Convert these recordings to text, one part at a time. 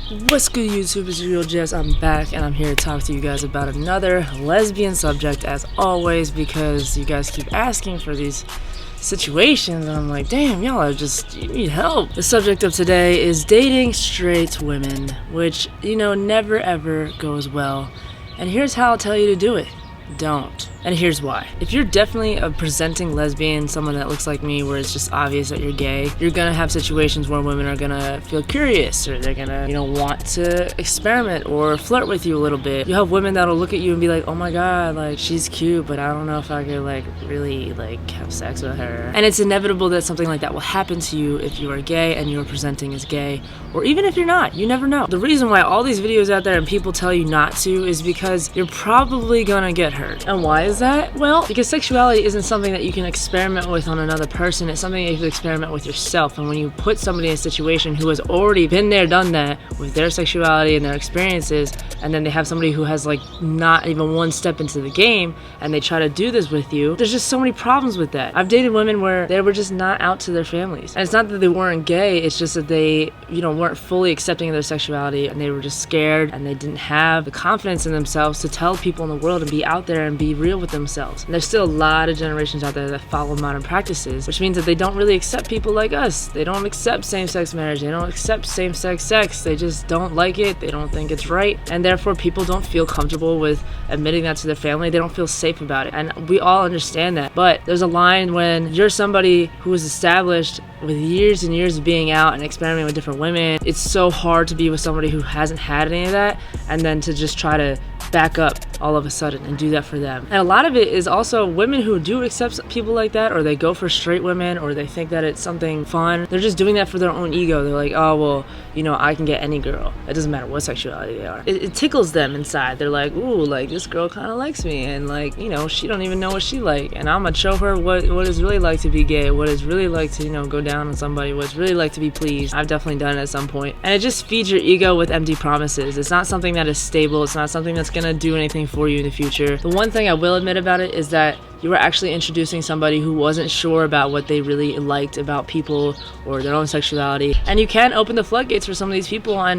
What's good, YouTube? It's your Jess. I'm back and I'm here to talk to you guys about another lesbian subject as always, because you guys keep asking for these situations and I'm like, damn, y'all are you need help. The subject of today is dating straight women, which, never ever goes well. And here's how I'll tell you to do it. Don't. And here's why. If you're definitely a presenting lesbian, someone that looks like me, where it's just obvious that you're gay, you're gonna have situations where women are gonna feel curious, or they're gonna, want to experiment or flirt with you a little bit. You have women that'll look at you and be like, oh my god, she's cute, but I don't know if I could really have sex with her. And it's inevitable that something like that will happen to you if you are gay and you're presenting as gay, or even if you're not. You never know. The reason why all these videos out there and people tell you not to is because you're probably gonna get hurt. And why is that? Well, because sexuality isn't something that you can experiment with on another person. It's something that you can experiment with yourself. And when you put somebody in a situation who has already been there, done that with their sexuality and their experiences, and then they have somebody who has not even one step into the game and they try to do this with you, there's just so many problems with that. I've dated women where they were just not out to their families. And it's not that they weren't gay, it's just that they, weren't fully accepting of their sexuality, and they were just scared and they didn't have the confidence in themselves to tell people in the world and be out there and be real with themselves. And there's still a lot of generations out there that follow modern practices, which means that they don't really accept people like us. They don't accept same-sex marriage. They don't accept same-sex sex. They just don't like it. They don't think it's right. And therefore, people don't feel comfortable with admitting that to their family. They don't feel safe about it. And we all understand that. But there's a line when you're somebody who is established with years and years of being out and experimenting with different women. It's so hard to be with somebody who hasn't had any of that, and then to just try to back up all of a sudden and do that for them. And a lot of it is also women who do accept people like that, or they go for straight women, or they think that it's something fun. They're just doing that for their own ego. They're like, oh, well, I can get any girl. It doesn't matter what sexuality they are. It tickles them inside. They're like, ooh, this girl kind of likes me, and she don't even know what she like, and I'm gonna show her what it's really like to be gay, what it's really like to, go down on somebody, what it's really like to be pleased. I've definitely done it at some point. And it just feeds your ego with empty promises. It's not something that is stable. It's not something that's gonna do anything for you in the future. The one thing I will admit about it is that you were actually introducing somebody who wasn't sure about what they really liked about people or their own sexuality. And you can open the floodgates for some of these people and,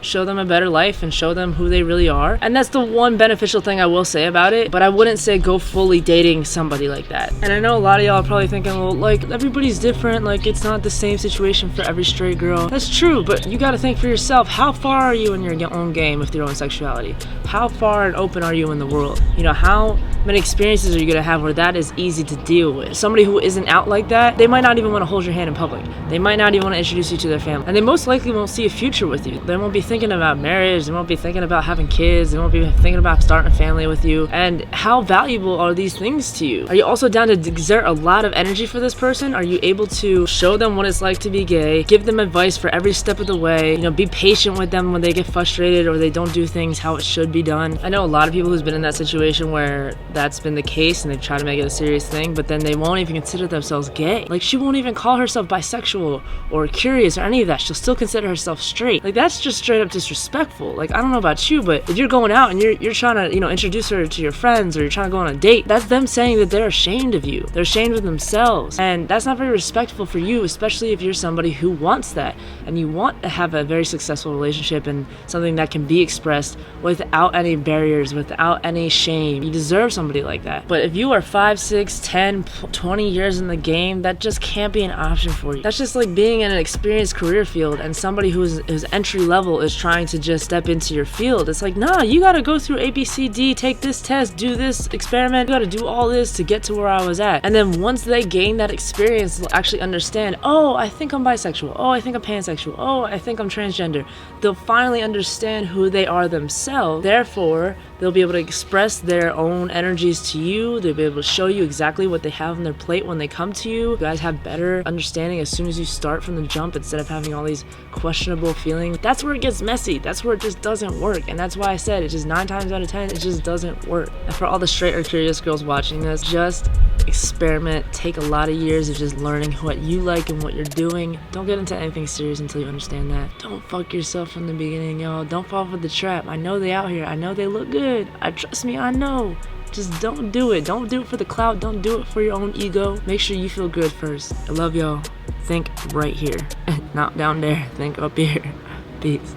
show them a better life and show them who they really are. And that's the one beneficial thing I will say about it, but I wouldn't say go fully dating somebody like that. And I know a lot of y'all are probably thinking, well, everybody's different, it's not the same situation for every straight girl. That's true, but you gotta think for yourself, how far are you in your own game with your own sexuality? How far and open are you in the world? How many experiences are you gonna have where that is easy to deal with? Somebody who isn't out like that, they might not even want to hold your hand in public. They might not even want to introduce you to their family. And they most likely won't see a future with you. They won't be thinking about marriage. They won't be thinking about having kids. They won't be thinking about starting a family with you. And how valuable are these things to you? Are you also down to exert a lot of energy for this person? Are you able to show them what it's like to be gay? Give them advice for every step of the way? Be patient with them when they get frustrated or they don't do things how it should be done. I know a lot of people who's been in that situation where that's been the case and they try to make it a serious thing, but then they won't even consider themselves gay. She won't even call herself bisexual or curious or any of that. She'll still consider herself straight. That's just straight up disrespectful. I don't know about you, but if you're going out and you're trying to, introduce her to your friends, or you're trying to go on a date, that's them saying that they're ashamed of you. They're ashamed of themselves. And that's not very respectful for you, especially if you're somebody who wants that and you want to have a very successful relationship and something that can be expressed without any barriers, without any shame. You deserve somebody like that. But if you are 5, 6, 10, 20 years in the game, that just can't be an option for you. That's just like being in an experienced career field and somebody whose entry level is trying to just step into your field. It's like, nah, you gotta go through A, B, C, D, take this test, do this experiment, you gotta do all this to get to where I was at. And then once they gain that experience, they'll actually understand, oh, I think I'm bisexual, oh, I think I'm pansexual, oh, I think I'm transgender. They'll finally understand who they are themselves. Therefore, they'll be able to express their own energies to you. They'll be able to show you exactly what they have on their plate when they come to you. You guys have better understanding as soon as you start from the jump, instead of having all these questionable feelings. That's where it gets messy. That's where it just doesn't work. And that's why I said it just 9 times out of 10, it just doesn't work. And for all the straight or curious girls watching this, just experiment. Take a lot of years of just learning what you like and what you're doing. Don't get into anything serious until you understand that. Don't fuck yourself from the beginning, y'all. Don't fall for the trap. I know they out here. I know they look good. Trust me, I know. Just don't do it. Don't do it for the clout. Don't do it for your own ego. Make sure you feel good first. I love y'all. Think right here. Not down there. Think up here. Peace.